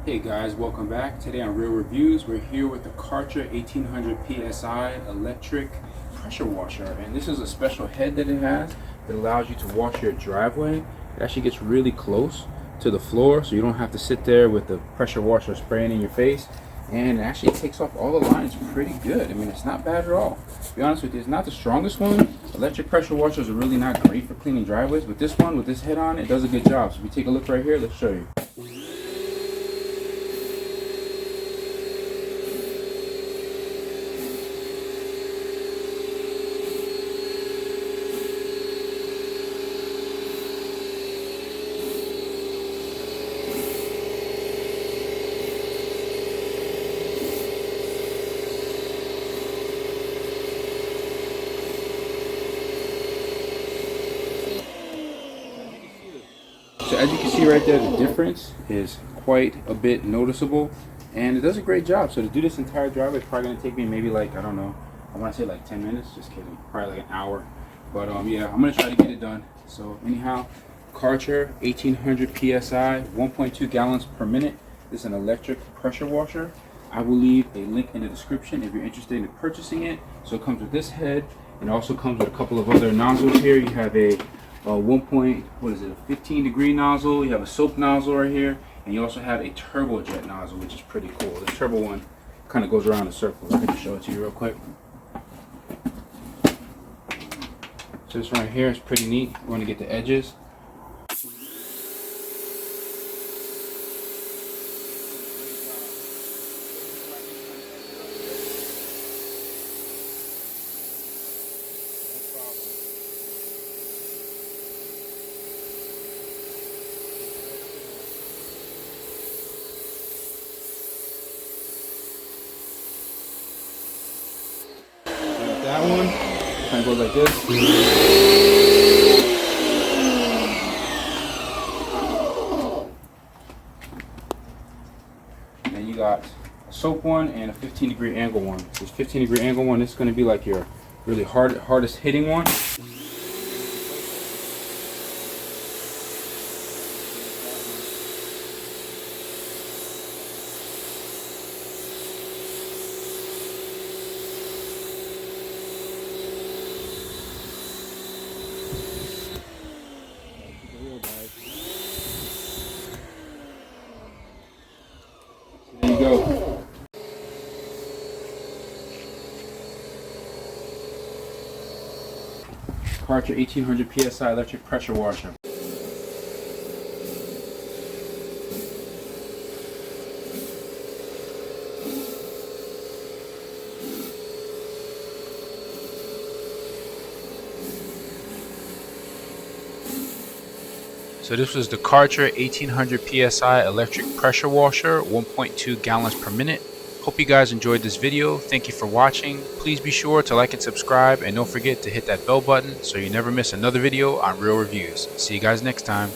Hey guys, welcome back. Today on Real Reviews, we're here with the Karcher 1800 PSI electric pressure washer, and this is a special head that it has that allows you to wash your driveway. It actually gets really close to the floor, so you don't have to sit there with the pressure washer spraying in your face, and it actually takes off all the lines pretty good. I mean, it's not bad at all. To be honest with you, it's not the strongest one. Electric pressure washers are really not great for cleaning driveways, but this one with this head on, it does a good job. So if we take a look right here, let's show you. So as you can see right there, the difference is quite a bit noticeable, and it does a great job. So to do this entire driveway, it's probably going to take me maybe like, I don't know, I want to say like 10 minutes, just kidding, probably like an hour. But yeah, I'm going to try to get it done. So anyhow, Karcher 1800 PSI, 1.2 gallons per minute. This is an electric pressure washer. I will leave a link in the description if you're interested in purchasing it. So it comes with this head, and it also comes with a couple of other nozzles here. You have a 15 degree nozzle, you have a soap nozzle right here, and you also have a turbojet nozzle, which is pretty cool. The turbo one kind of goes around in circles. I can just show it to you real quick. So this one right here is pretty neat. We're going to get the edges. That one kind of goes like this. And then you got a soap one and a 15 degree angle one. This 15 degree angle one, this is going to be like your really hardest hitting one. There you go. Karcher 1800 PSI electric pressure washer. So this was the Karcher 1800 PSI electric pressure washer, 1.2 gallons per minute. Hope you guys enjoyed this video. Thank you for watching. Please be sure to like and subscribe, and don't forget to hit that bell button so you never miss another video on Real Reviews. See you guys next time.